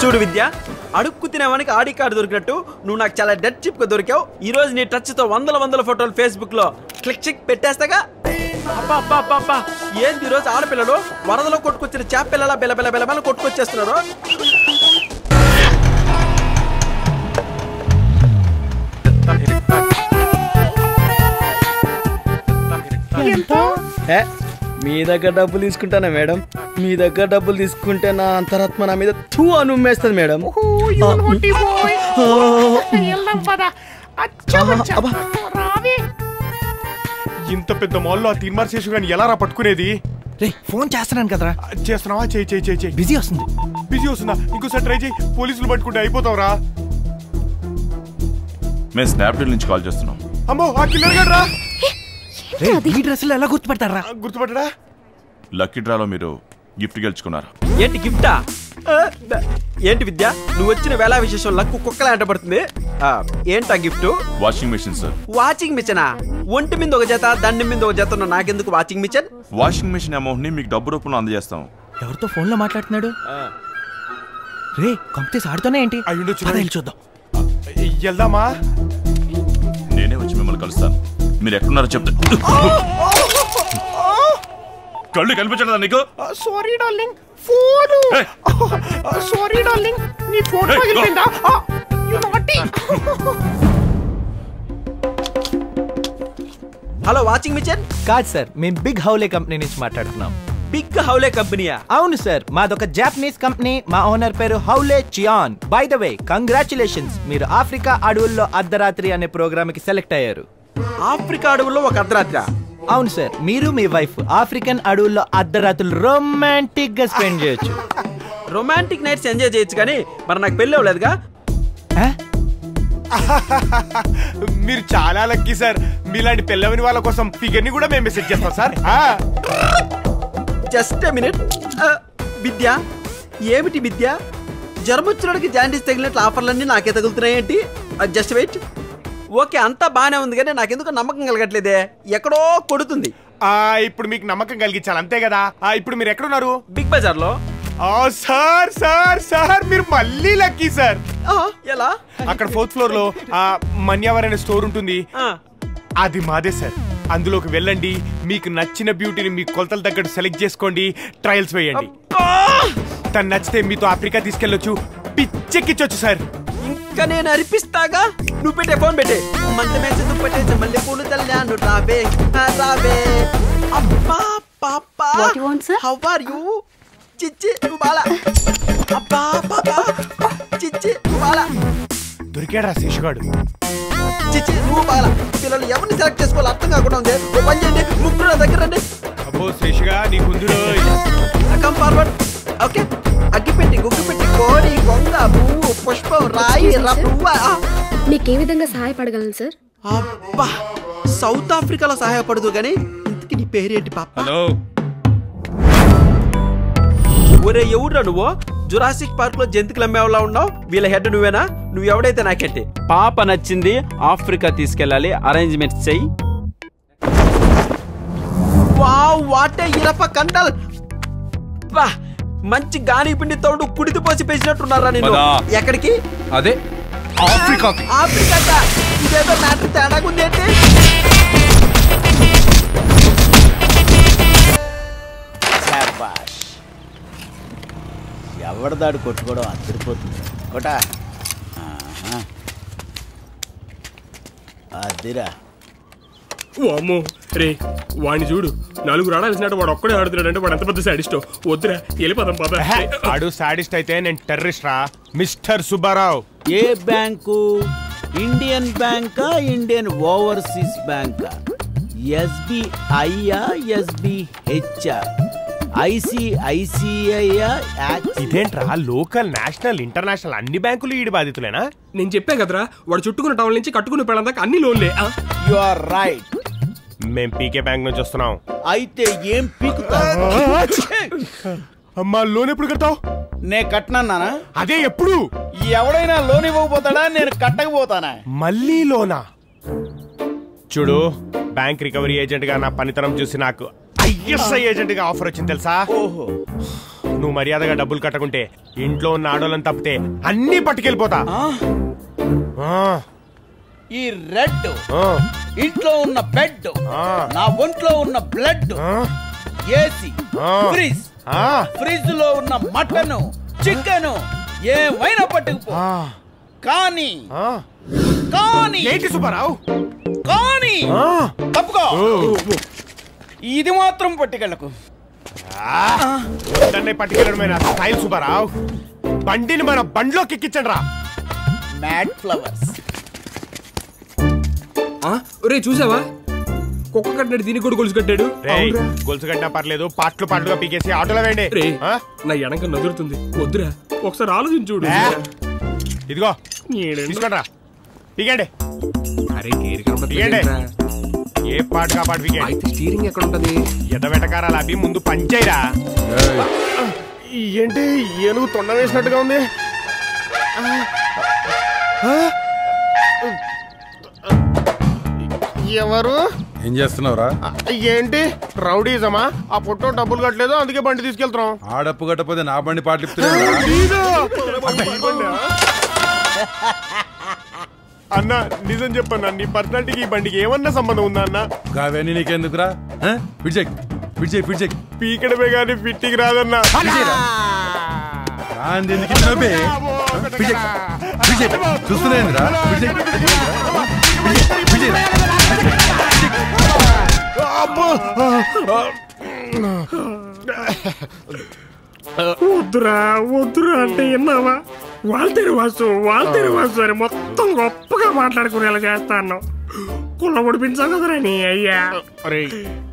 చూడు విద్య, అడుక్కు తినేవానికి ఆడి కార్డు దొరికినట్టు నువ్వు నాకు చాలా డెడ్ చిప్ గా దొరికావు. ఈ రోజు నీ టచ్ తో వందల ఫోటోలు ఫేస్బుక్ లో క్లిక్ పెట్టేస్తాగా. అబ్బా ఏంది ఈ రోజు ఆడపిల్లలు వరదలో కొట్టుకొచ్చిన చేప పిల్లల బెల కొట్టుకొచ్చేస్తున్నారు. మీ దగ్గర డబ్బులు తీసుకుంటానా మేడం? మీ దగ్గర డబ్బులు తీసుకుంటే నా అంతరాత్మ నా మీద తూ అని ఉమ్మేస్తుంది మేడం. ఇంత పెద్ద మాల్లో ఆ తీర్మార్ శేషు గాని ఎలా రా పట్టుకునేది? ఫోన్ చేస్తున్నాను కదరా. చేస్తున్నావా? చెయ్యి. బిజీ వస్తుంది. బిజీ వస్తుందా? ఇంకోసారి ట్రై చేయి. పోలీసులు పట్టుకుంటే అయిపోతావురా. మేము స్నాప్డీల్ నుంచి కాల్ చేస్తున్నాం. అమ్మో, ఆ కిల్లర్ గాడు రా. ఈ డ్రెస్సులో ఎలా గుర్తుపడతారా? గుర్తుపట్టడా? లక్కీ డ్రాలో మీరు గిఫ్ట్ గెలుచుకున్నారు. ఏంటి గిఫ్టా? ఏంటి విద్య, నువ్వు వచ్చిన వేళ విశేషం లక్కు కుక్కలా అంటబడుతుంది. ఏంటా gift? Washing machine sir. Washing మిషనా? ఒంటి మీద ఒక జత, దండి మీద ఒక జత ఉన్న నాకెందుకు washing machine? Washing machine amount ని మీకు డబ్బు రూపంలో అందజేస్తాం. ఎవరితో ఫోన్ లో మాట్లాడుతున్నాడు? రే కంపెనీస్ ఆడుతూనే ఏంటి? అయ్యుండొచ్చు. చూద్దాం. వెళ్దామా? నేనే వచ్చి మిమ్మల్ని కలుస్తాను. మీరు ఎక్కడున్నారో చెప్తా. కళ్ళు కనిపించదా నీకు? Sorry darling, phone. Sorry darling, నీ ఫోన్ పగిలిపోయిందా? You naughty. Hello, washing machine కాదు సార్, మేము బిగ్ హౌలే కంపెనీ నుంచి మాట్లాడుతున్నాం. బిగ్ హౌలే కంపెనీయా? అవును సార్, మాదొక జాపనీస్ కంపెనీ. మా ఓనర్ పేరు హౌలే చియాన్. బై ద వే, కంగ్రాచులేషన్స్, మీరు ఆఫ్రికా అడవుల్లో అర్ధరాత్రి అనే ప్రోగ్రామ్ కి సెలెక్ట్ అయ్యారు. ఆఫ్రికా అడవుల్లో ఒక అర్ధరాత్రి? అవును సార్, మీరు మీ వైఫ్ ఆఫ్రికన్ అడవుల్లో అర్ధరాత్రులు రొమాంటిక్ గా స్పెండ్ చేయొచ్చు. రొమాంటిక్ నైట్స్ ఎంజాయ్ చేయొచ్చు, కానీ మరి నాకు పెళ్ళి అవ్వలేదుగా. మీరు చాలా లక్కీ సార్. మీలాంటి పెళ్ళవని వాళ్ళ కోసం ఫిగర్ ని కూడా మేము మెసేజ్ చేస్తాం sir. Just a minute. Vidya, ఏమిటి విద్య? జర్మొచ్చినోడికి జాండీస్ తగిలినట్లు ఆఫర్లన్నీ నాకే తగులుతున్నాయేంటి? Just wait. ఓకే, అంతా బానే ఉంది, కానీ నాకెందుకు నమ్మకం కలగట్లేదే. ఎక్కడో కొడుతుంది. ఇప్పుడు మీకు నమ్మకం కలిగించాలి అంతే కదా. ఇప్పుడు మీరు ఎక్కడున్నారు? బిగ్ బజార్ లో. సార్ సార్ సార్, మీరు మళ్ళీ లక్కీ సార్. ఎలా? అక్కడ 4th ఫ్లోర్ లో మన్యావర్ అనే స్టోర్ ఉంటుంది. అది మాదే సార్. అందులోకి వెళ్ళండి, మీకు నచ్చిన బ్యూటీని మీ కొలతల తగ్గట్టు సెలెక్ట్ చేసుకోండి, ట్రయల్స్ వేయండి. తను నచ్చితే మీతో ఆఫ్రికా తీసుకెళ్ళొచ్చు, పిచ్చెక్కించొచ్చు సార్. ఇంకా నేను అరిపిస్తాగా. నువ్వు పెట్టే, ఫోన్ పెట్టే. మళ్ళీ పూలు తల్లాను, రావే రావే. అబ్బా పాపా, హౌ ఆర్ యు? చిచ్చి బాలా. అబ్బా పాపా, చిచ్చి బాలా. దొరికాడా శేషుగాడు? చిచ్చి నువ్వు బాలా. పిల్లలు ఎవరిని సెలెక్ట్ చేసుకోవాలి అర్థం కాకుండా ఉంది. ఓ పని చేయండి, ముగ్గురు నా దగ్గర రండి. అబ్బో శేషుగా, నీ ముందులో కమ్ ఫార్వర్డ్. ఓకే, అగ్గిపెట్టి, గుగ్గిపెట్టి, కోడి, కొంగ, పువ్వు, పుష్పం, రాయి, పువ్వ. మీకు ఏ విధంగా సహాయపడగలను సార్? అబ్బా, సౌత్ ఆఫ్రికాలో సహాయపడదు కానీ ఇంతకి నీ పేరేంటి పాప? హలో. ఒరే, ఎవరురా నువ్వు? జురాసిక్ పార్క్ లో జంతువులు అమ్మేవాళ్ళ ఉన్నావు. వీళ్ళ హెడ్ నువ్వేనా? నువ్వు ఎవడైతే నాకెట్టి. పాప నచ్చింది, ఆఫ్రికా తీసుకెళ్ళాలి, అరేంజ్మెంట్స్ చెయ్యి. వావ్, వాట్ ఏ ఇరప కండల్. బా, మంచి గాని పిండి తోడు కుడితి పోసి పెంచినట్టున్నారా నేను. ఎక్కడికి? అదే ఆఫ్రికా. ఆఫ్రికా ఇదేదో మ్యాటర్ తేడాగుంది ఏంటి? ఎవరిదాడు కొట్టుకోవడం అదిరిపోతుంది. కొట్టా అదిరా. అమ్మో రే, వాడిని చూడు, నలుగురు ఆడాల్సినట్టు వాడు ఒక్కడే ఆడుతున్నాడు అంటే వాడు ఎంత పెద్ద సాడిస్టో. వద్దురా, వెళ్ళిపోదాం పద. ఆడు సాడిస్ట్ అయితే నేను టెర్రరిస్ట్ రా, మిస్టర్ సుబ్బారావు. ఏ బ్యాంకు? ఇండియన్ బ్యాంకా, ఇండియన్ ఓవర్సీస్ బ్యాంకా, ఎస్బిఐయా, ఎస్బిహెచ్, ఐసిఐసిఐయా? ఇదేంట్రా, లోకల్, నేషనల్, ఇంటర్నేషనల్ అన్ని బ్యాంకులు ఈడి బాధితులేనా? నేను చెప్పా కదరా, వాడు చుట్టుకున్న టౌన్ నుంచి కట్టుకున్న పెళ్ళ దాకా అన్ని లోన్లే. You are right. మేం పీకే బ్యాంక్ నుంచి వస్తున్నాం. అయితే ఏం పీకుతారు? అమ్మా లోన్ ఎప్పుడు కడతావు? నే కట్టనన్నానా? అదే ఎప్పుడు? ఎవడైనా లోన్ ఇవ్వకపోతాడా? నేను కట్టకపోతానా? మళ్ళీ లోనా? చూడు, బ్యాంక్ రికవరీ ఏజెంట్ గా నా పనితనం చూసి నాకు ఐఎస్ఐ ఏజెంట్ గా ఆఫర్ వచ్చింది తెలుసా? ఓహో, నువ్వు మర్యాదగా డబ్బులు కట్టకుంటే ఇంట్లో ఉన్న ఆడోళ్ళని తప్పితే అన్ని పట్టుకెళ్ళిపోతా. ఈ రెడ్ ఇంట్లో ఉన్న బెడ్, నా ఒంట్లో ఉన్న బ్లడ్, ఏసీ, ఫ్రిజ్, ఫ్రిజ్ లో ఉన్న మటన్, చికెన్ ఏమైనా పట్టుకుపో. కానీ కానీ ఏంటి సుబ్బారావు? కానీ తప్పుకో, ఇది మాత్రం పట్టుకెళ్ళకు. పట్టుకెళ్ళడమైన స్టైల్ సుబ్బారావు. బండిని మన బండిలోకి ఎక్కించండి రా. Mad flowers. రే చూసావా, కుక్క కట్టినాడు, దీనికి కూడా గొలుసు కట్టాడు. గొలుసు కట్టినా పర్లేదు, పాటలుగా పీకేసి ఆటోలో వేయండి. రే నా ఎడంక నదురుతుంది, వద్దురా ఒకసారి ఆలోచించుడు. ఇదిగో తీసుకోండి, పీకండి. అరే గేర్ ఏ పాట కా పాట పీకండి. స్టీరింగ్ ఎక్కడ ఉంటది? ఎదవెటకారాలు అవి ముందు పంచేరా. ఏంటి ఏనుగు తొండ వేసినట్టుగా ఉంది? ఎవరు? ఏం చేస్తున్నావురా? ఏంటి రౌడీజమా? ఆ పుట్టో డబ్బులు కట్టలేదు, అందుకే బండి తీసుకెళ్తున్నాం. ఆడప్పు కట్టపోతే నా బండి పాటలు అన్న నిజం చెప్పన్నా, నీ పర్సనాలిటీకి ఈ బండికి ఏమన్నా సంబంధం ఉందా అన్న? కావన్నీ నీకెందుకురా? పీకడమే గానీ ఫిట్టింగ్ రాదన్నా. చూస్తున్నాయిందిరా. వద్దురా వద్దురా అంటే విన్నావా? వాల్తేరు వాసు అని మొత్తం గొప్పగా మాట్లాడుకునేలా చేస్తాను. కుళ్ళ పొడిపించావు కదరా నీ అయ్యా. అరే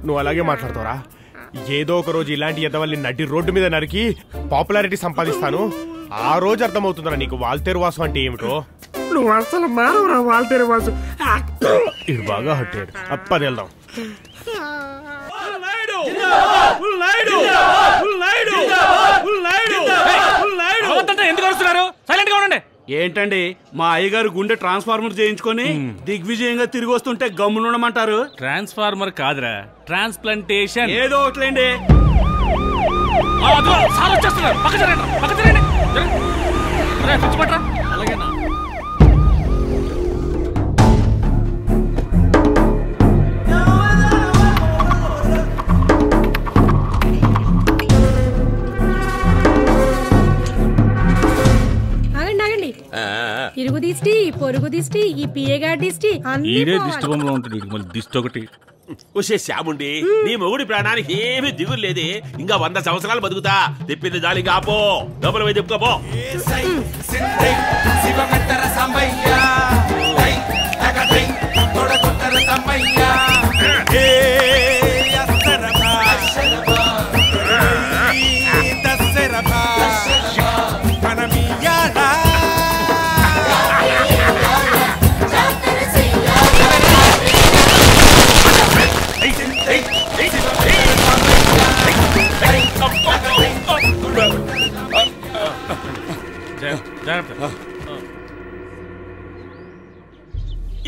నువ్వు అలాగే మాట్లాడతావురా. ఏదో ఒక రోజు ఇలాంటి ఎదవల్ని నడి రోడ్డు మీద నరికి పాపులారిటీ సంపాదిస్తాను. ఆ రోజు అర్థమవుతుందిరా నీకు వాల్తేరు వాసు అంటే ఏమిటో. నువ్వు అసలు మానవురా వాల్తేరు వాసు. ఇది బాగా హట్టాడు. అప్పది వెళ్దాం. ఎందుకు వస్తున్నారు? సైలెంట్ గా ఉండండి. ఏంటండి మా అయ్యగారు గుండె ట్రాన్స్ఫార్మర్ చేయించుకొని దిగ్విజయంగా తిరిగి వస్తుంటే గమ్మునుండమంటారు? ట్రాన్స్ఫార్మర్ కాదురా, ట్రాన్స్ప్లాంటేషన్. ఏదో ఒకట్లేండి. అలాగేనా? ఇరుగు దిష్టి, పొరుగు దిష్టి, ఈ పిఏగా దిష్టి ఈడే దిష్టి బొమ్మలో ఉంటుంది. మళ్ళీ దిష్టి ఒకటి. వచ్చే శ్యాముండి, నీ మొగుడి ప్రాణానికి ఏమీ దిగులు లేదే. ఇంకా 100 సంవత్సరాలు బతుకుతా. తిప్పింది జాలి కాపో, డబ్బులు పోయి చెప్పుకోపో.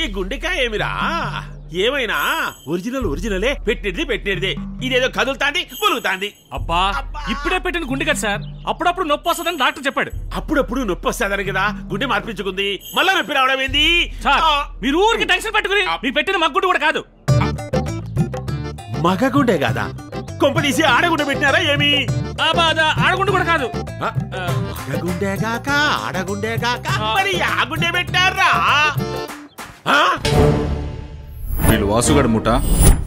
ఈ గుండెకాయ ఏమిరా? ఏమైనా ఒరిజినలే. పెట్టినది ఇదేదో కదులుతాంది, ములుగుతాంది. అబ్బా ఇప్పుడే పెట్టిన గుండె కదా సార్. అప్పుడప్పుడు నొప్పి వస్తుందని డాక్టర్ చెప్పాడు. అప్పుడప్పుడు నొప్పి వస్తుందని కదా గుండె మార్పించుకుంది. మళ్ళా నొప్పి రావడం ఏంది సార్? మీరు ఊరికి టెన్షన్ పెట్టుకుని మీరు పెట్టిన మగ్గుండు కూడా కాదు. మగ గుండె కాదా? కొంపదీసి ఆడగుండె పెట్టినారా ఏమి? ఆడగుండు కూడా కాదు. మగగుండె గాక ఆడగుండె గాక మరి ఆ గుండె పెట్టారా? వీళ్ళు వాసుగడ్ ముఠ,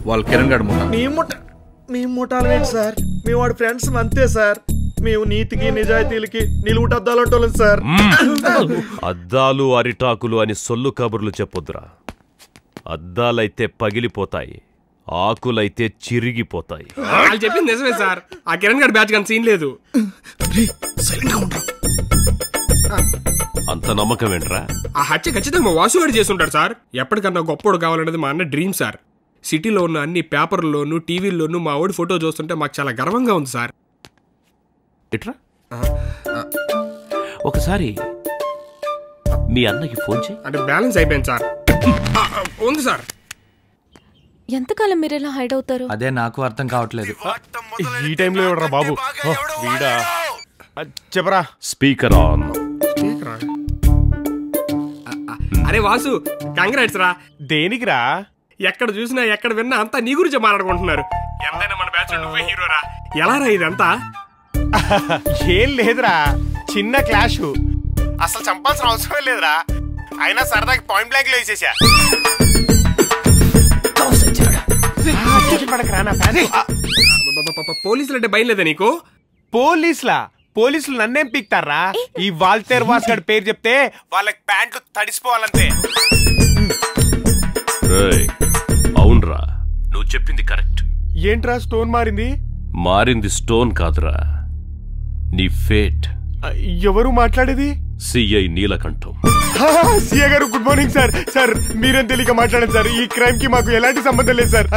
వాళ్ళు కిరణ్ గడ్ ముఠ. మీ ముఠాలు ఏంటి సార్? మీ వాడు ఫ్రెండ్స్ అంతే సార్. మేము నీతికి నిజాయితీలకి నిలువుటద్దాలంటోళ్ళం సార్. అద్దాలు అరిటాకులు అని సొల్లు కబుర్లు చెప్పొద్దురా. అద్దాలైతే పగిలిపోతాయి, ఆకులైతే చిరిగిపోతాయి. వాళ్ళు చెప్పింది నిజమే సార్. ఆ కిరణ్ గడ్ బ్యాచ్ కానీ సీన్ లేదు. అంత నమ్మకం ఏంట్రా? ఆ హత్య ఖచ్చితంగా మా వాసుగాడు చేస్తుంటాడు సార్. ఎప్పటికన్నా గొప్పోడు కావాలనేది మా అన్న డ్రీమ్ సార్. సిటీలో ఉన్న అన్ని పేపర్లలోనూ టీవీల్లోనూ మా ఓడి ఫోటో చూస్తుంటే మాకు చాలా గర్వంగా ఉంది సార్. ఇట్రా ఒకసారి మీ అన్నకి ఫోన్ చేయి. అంటే బ్యాలెన్స్ అయిపోయింది సార్. ఉంది సార్. ఎంతకాలం మీరు ఎలా హైడ్ అవుతారు? అదే నాకు అర్థం కావట్లేదు. ఈ టైంలో ఎవడరా బాబు? వీడా చెప్పరా. Speaker on. అరే వాసు, కంగ్రాట్స్ రా. దేనికిరా? ఎక్కడ చూసినా ఎక్కడ విన్నా అంతా నీ గురించి మాట్లాడుకుంటున్నారు. ఎంతైనా మన బ్యాచ్ నువ్వే హీరోరా. ఎలా రా ఇదంతా? ఏం లేదురా, చిన్న క్లాష్. అసలు చంపాల్సిన అవసరం లేదురా. అయినా సరదాకి పాయింట్ బ్లాంక్ లో వేసేసా. పోలీసులు అంటే భయం లేదా నీకు? పోలీసులు నన్నేం పీక్తారా? ఈ వాల్తేర్ వాస్ గడి పేరు చెప్తే వాళ్ళకి ప్యాంట్లు తడిసిపోవాలంతే. అవునరా, నువ్వు చెప్పింది కరెక్ట్. ఏంట్రా స్టోన్ మారింది? మారింది స్టోన్ కాదురా, నీ ఫేట్. ఎవరు మాట్లాడేది? సిఐ నీలకంఠం. సిఐ గారు గుడ్ మార్నింగ్ సార్. సార్ మీరేం తెలియక మాట్లాడండి సార్. ఈ క్రైమ్ కి మాకు ఎలాంటి సంబంధం లేదు సార్.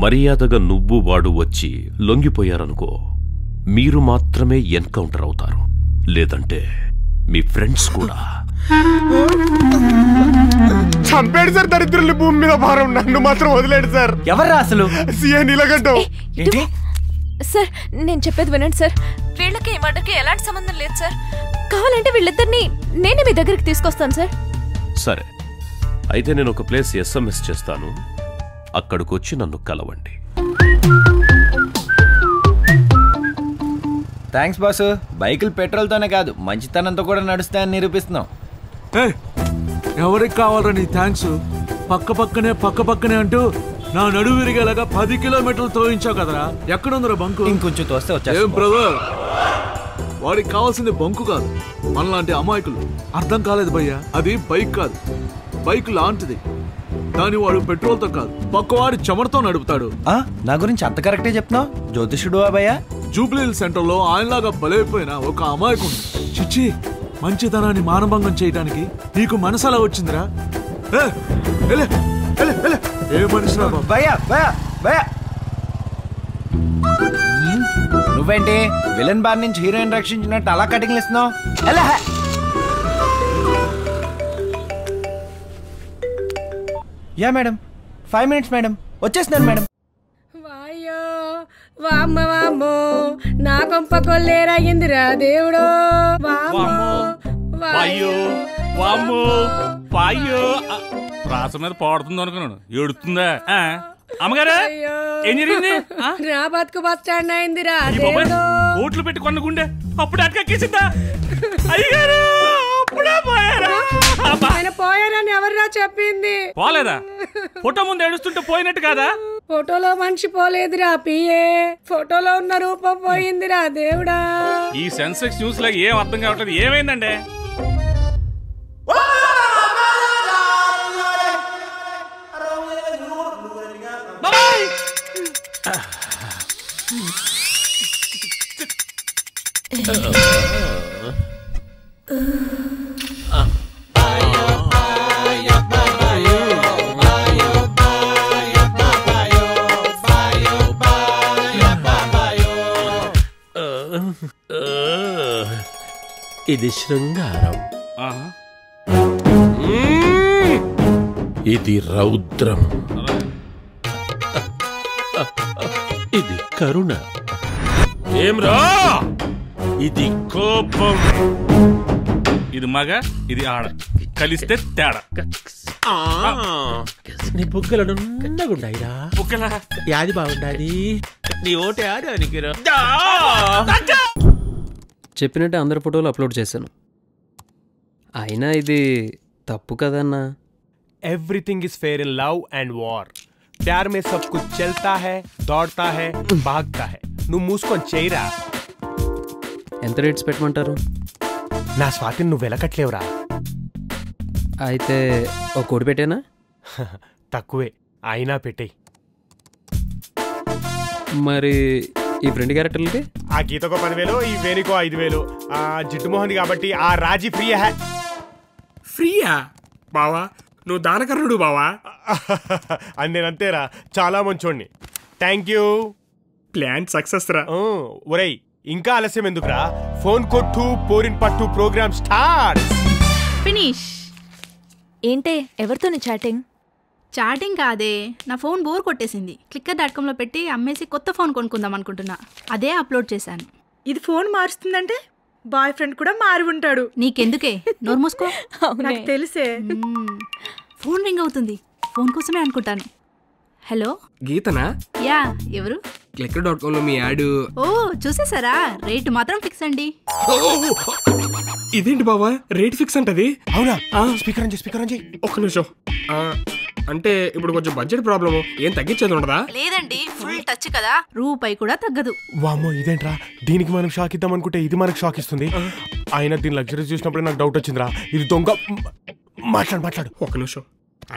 మర్యాదగా నువ్వు వాడు వచ్చి లొంగిపోయారనుకో, మీరు మాత్రమే ఎన్కౌంటర్ అవుతారు. లేదంటే మీ ఫ్రెండ్స్ కూడా. చంపాడు సార్ దరిద్రుల్ని, భూమి మీద భారం. నన్ను మాత్రం వదిలేడు సార్. ఎవర్రా అసలు? సిఐ నీలకంఠం. ఏంటి సార్, నేను చెప్పేది వినండి సార్. వీళ్ళకి ఈ మర్డర్కి ఎలాంటి సంబంధం లేదు సార్. కావాలంటే వీళ్ళిద్దరిని నేనే మీ దగ్గరికి తీసుకొస్తాను సార్. సరే, అయితే నేను ఒక ప్లేస్ SMS చేస్తాను, అక్కడికి వచ్చి నన్ను కలవండి. Thanks boss. బైకులు పెట్రోల్తోనే కాదు మంచితనంతో కూడా నడుస్తాయని నిరూపిస్తున్నాం. ఎవరికి కావాలరా నీ థ్యాంక్స్? పక్క పక్కనే అంటూ నా నడువు విరిగేలాగా 10 కిలోమీటర్లు తోయించావు కదరా. ఎక్కడుందిరా బంకు? ఇంకొంచెం తోస్తే వచ్చా. ఏం బ్రదర్, వాడికి కావాల్సింది బంకు కాదు, మనలాంటి అమాయకులు. అర్థం కాలేదు భయ్యా, అది బైక్ కాదు, బైక్ లాంటిది. దాని వాడు పెట్రోల్తో కాదు, పక్కవాడి చెమటతో నడుపుతాడు. నా గురించి అంత కరెక్టే చెప్తున్నావు. జ్యోతిషుడు భయ్యా. జూబ్లీ సెంటర్ లో ఆయనలాగా బలైపోయిన ఒక అమాయకుడు. చిచ్చి, మంచితనాన్ని మానభంగం చేయడానికి నీకు మనసలా వచ్చిందిరా? ఏ మనిషి నువ్వేంటి విలన్ బార్ నుంచి హీరోయిన్ రక్షించినట్టు అలా కటింగ్లు ఇస్తున్నావు? యా మేడం, 5 minutes మేడం, వచ్చేస్తున్నాను మేడం. వాయ్యో వామ్మ వామ్మో, నా కొంప కొల్లేరయ్యిందిరా దేవుడో. రాస మీద పాడుతుంది అనుకున్నాను, ఏడుతుందా? అమ్మగారా ఏం జరిగింది? నా బతుకు బస్ స్టాండ్ అయిందిరా. కోట్లు పెట్టి కొన్న గుండె అప్పుడు అటకెక్కేసిందా? అయ్యారు అప్పుడే పోయారా? ఆయన పోయారని ఎవరురా చెప్పింది? పోలేదా? ఫోటో ముందు ఏడుస్తుంటే పోయినట్టు కాదా? ఫోటోలో మనిషి పోలేదురా పిఏ, ఫోటోలో ఉన్న రూపం పోయిందిరా దేవుడా. ఈ సెన్సెక్స్ న్యూస్ లాగా ఏం అర్థం కావట్లేదు. ఏమైందండి? ఇది శృంగారం, ఇది రౌద్రం, ఇది కరుణ. ఏమ్రా, ఇది కోపం. ఇది మగ, ఇది ఆడ, కలిస్తే తేడా. నీ బుగ్గలు నున్నగుండాయిరా. బుగ్గలా యాది బాగుండాది. నీ ఓటే ఆడానికి చెప్పినట్టే అందరి ఫోటోలు అప్లోడ్ చేశాను. అయినా ఇది తప్పు కదన్నా. Everything is fair in love and war. प्यार में सब कुछ चलता है, दौड़ता है, भागता है. నువ్వు మూసుకొని చేయరా. ఎంత రేట్స్ పెట్టమంటారు? నా స్వాతిని నువ్వు వెలకట్లేవురా. అయితే ఒక కోడి పెట్టేనా? తక్కువే, అయినా పెట్టేయి. మరి ఈ ఫ్రెండ్ క్యారెక్టర్లకి ఆ గీతకో 10,000, ఈ వేణికో 5,000. ఆ జిడ్డు మోహన్ కాబట్టి ఆ రాజీ ఫ్రీ హై. ఫ్రీయా బావా? నువ్వు దానకర్ణుడు బావా. అని నేను అంతేరా, చాలా మంచోడిని. Thank you. ప్లాన్ సక్సెస్ రా. ఒరేయ్, ఇంకా ఆలస్యం ఎందుకురా? ఫోన్ కొట్టు, పోరిన్ పట్టు ప్రోగ్రామ్ స్టార్ట్. ఫినిష్. ఏంటే ఎవరితోని చాటింగ్? చాటింగ్ కాదే, నా ఫోన్ బోర్ కొట్టేసింది. clicker.com లో పెట్టి అమ్మేసి కొత్త ఫోన్ కొనుక్కుందాం అనుకుంటున్నా. అదే అప్లోడ్ చేశాను. ఇది ఫోన్ మారుస్తుందంటే బాయ్ ఫ్రెండ్ కూడా మారి ఉంటాడు. నీకెందుకే, నోరు మూసుకో. నాకు తెలిసే. ఫోన్ రింగ్ అవుతుంది. ఫోన్ కోసమే అనుకుంటాను. హలో గీతనా? యా, ఎవరు? clicker.com లో మీ యాడ్. ఓ చూసేసారా? రేటు మాత్రం ఫిక్స్ అండి. ఇదేంటి బాబా రేట్ ఫిక్స్ అంటది? అవునా? స్పీకర్ అంజీ. ఒక్క నిమిషం. అంటే ఇప్పుడు కొంచెం బడ్జెట్ ప్రాబ్లము, ఏం తగ్గించేది ఉండదా? లేదండి, ఫుల్ టచ్ కదా, రూపాయి కూడా తగ్గదు. వామ్మో ఇదేంట్రా, దీనికి మనం షాక్ ఇద్దాం అనుకుంటే ఇది మనకు షాక్ ఇస్తుంది. అయినా దీని లగ్జరీ చూసినప్పుడే నాకు డౌట్ వచ్చిందిరా, ఇది దొంగ. మాట్లాడు. ఒక నిమిషం.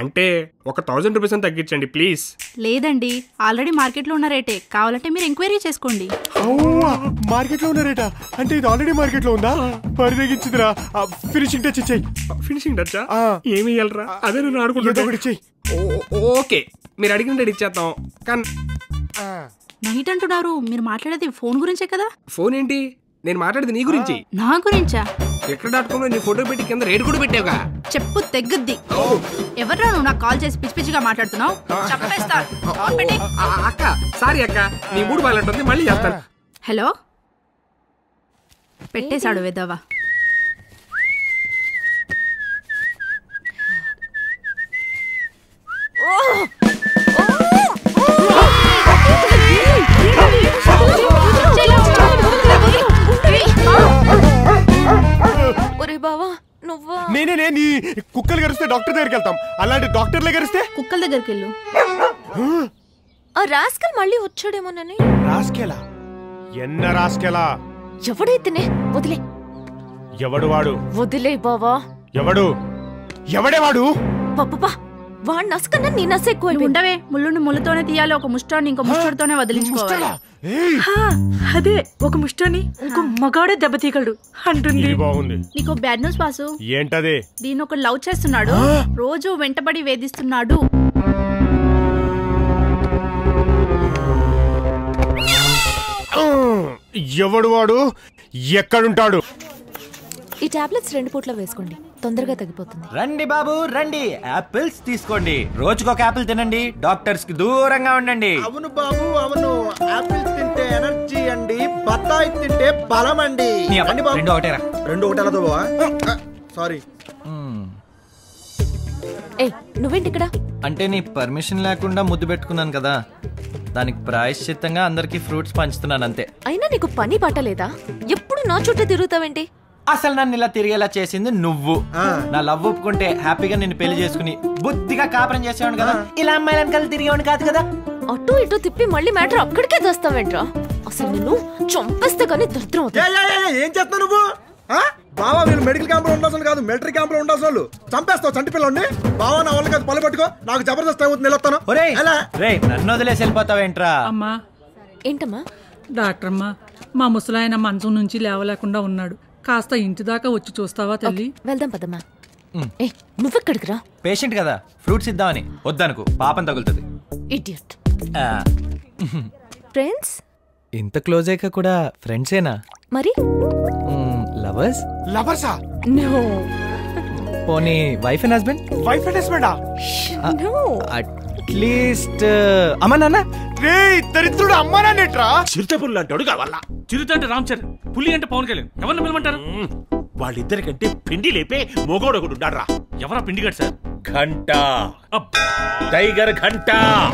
అంటే ఒక 1000 రూపీస్ అని తగ్గించండి ప్లీజ్. లేదండి, ఆల్రెడీ మార్కెట్లో ఉన్న రేటే, కావాలంటే మీరు ఎంక్వైరీ చేసుకోండి. మార్కెట్ లో ఉన్న రేటా? అంటే ఇది ఆల్రెడీ మార్కెట్ లో ఉందా? మరి తగ్గించిందిరా. ఫినిషింగ్ టచ్ ఇచ్చేయి. ఫినిషింగ్ టచ్చా? ఏమి ఇయ్యాలరా? అదే నేను ఆడుకుంటా. ఓకే, మీరు అడిగిన రేట్ ఇచ్చేద్దాం. కానీ నైట్ అంటున్నారు, మీరు మాట్లాడేది ఫోన్ గురించే కదా? ఫోన్ ఏంటి, నేను మాట్లాడేది నీ గురించి. నా గురించా? clicker.com లో నీ ఫోటో పెట్టి కింద రేట్ కూడా పెట్టావుగా. చెప్పు తెగ్గుద్ది. ఎవర్రా నువ్వు నాకు కాల్ చేసి పిచ్చి పిచ్చిగా మాట్లాడుతున్నావు? చెప్పేస్తా. అక్క సారీ అక్క, నీ మూడు బాగుంటుంది, మళ్ళీ చేస్తాను. హలో, పెట్టేశాడు వెదవా. నేనే నీ కుక్కలు గరిస్తే డాక్టర్ దగ్గరికి వెళ్తాం, అలాంటి డాక్టర్లే గరిస్తే కుక్కల దగ్గరికి వెళ్ళు. ఆ రాస్కల్ మళ్ళీ వచ్చాడేమోనని. రాస్కెలా? ఎన్న రాస్కెలా? ఎవడైతేనే వదిలే. ఎవడు వాడు? వదిలే బావా. ఎవడే వాడు? పాపా వాడు నసకన్నా నీ నస ఎక్కువ. ఉండవే, ముళ్ళుని ముళ్ళతోనే తీయాలి, ఒక ముష్టాన్ని ఇంకో ముష్టోడితోనే వదిలించుకోవాలి. అదే, ఒక ముష్టాన్ని ఇంకో మగాడే దెబ్బతీగలడు అంటుంది. బాగుంది. నీకు బ్యాడ్ న్యూస్ బాసు. ఏంటది? దీన్ని ఒక లవ్ చేస్తున్నాడు, రోజు వెంటబడి వేధిస్తున్నాడు. ఎవడు వాడు? ఎక్కడుంటాడు? ఈ టాబ్లెట్స్ 2 పూట్ల వేసుకోండి, తొందరగా తగ్గిపోతుంది. రండి బాబు రండి, యాపిల్స్ తీసుకోండి. రోజుకొక యాపిల్ తినండి, డాక్టర్స్ కి దూరంగా ఉండండి. అవును బాబు అవును, యాపిల్స్ తింటే ఎనర్జీ అండి, బత్తాయి తింటే బలం అండి. రెండు ఒకటేరా? రెండు ఒకటేలతో బావా, సారీ. ఏ నువ్వేంటి ఇక్కడ? అంటే నీ పర్మిషన్ లేకుండా ముద్దు పెట్టుకున్నాను కదా, దానికి ప్రాయశ్చిత్తంగా అందరికి ఫ్రూట్స్ పంచుతున్నాను అంతే. అయినా నీకు పని పట్టలేదా? ఎప్పుడు నా చుట్టూ తిరుగుతావేంటి? అసలు నన్ను ఇలా తిరిగేలా చేసింది నువ్వు. నా లవ్ ఒప్పుకుంటే హ్యాపీగా నిన్ను పెళ్లి చేసుకుని బుద్ధిగా కాపురం చేసేవాడు కదా, ఇలా అమ్మాయిలను కలిసి తిరిగేవాడు కాదు కదా. అటు ఇటు తిప్పి మళ్ళీ మ్యాటర్ అక్కడికే చేస్తావేంట్రా? అసలు నిన్ను చంపేస్తే కానీ దరిద్రం అవుతుంది. ఏం చేస్తున్నావు నువ్వు? బావా వీళ్ళు మెడికల్ క్యాంప్ లో ఉండాల్సిన కాదు, మిలిటరీ క్యాంప్ లో ఉండాల్సిన వాళ్ళు. చంపేస్తావు చంటి పిల్లండి. బావా నా వాళ్ళకి పళ్ళు పట్టుకో, నాకు జబర్దస్త్ టైం అవుతుంది, నిలొస్తాను. నన్ను వదిలేసి వెళ్ళిపోతావేంట్రా? అమ్మా. ఏంటమ్మా? డాక్టర్ అమ్మా, మా ముసలాయన మంచం నుంచి లేవలేకుండా ఉన్నాడు, కాస్త ఇంటి దాకా వచ్చి చూస్తావా తల్లి? వెళ్దాం పదమ్మా. నువ్వెక్కడికి రా? పేషెంట్ కదా, ఫ్రూట్స్ ఇద్దామని. వద్దనుకో, పాపం తగులుతుంది. ఇడియట్. ఫ్రెండ్స్? ఇంత క్లోజ్ అయ్యాక కూడా ఫ్రెండ్సేనా? మరి లవర్స్? లవర్సా? నో. పోనీ wife and husband? Wife and హస్బెండా? నో. అట్లీస్ట్ అమ్మా నాన్న? రే దరిద్రుడు, అమ్మా నాన్నేట్రా? చిరుతపుల్లు అంటాడు కావాలా? చిరుత అంటే రామ్ చరణ్, పులి అంటే పవన్ కళ్యాణ్. ఎవరిని పిలవమంటారు? వాళ్ళిద్దరికంటే పిండి లేపే మొగోడు ఒకడు ఉన్నాడ్రా. ఎవరా పిండిగాడు సార్? ఘంటా, టైగర్ ఘంటా.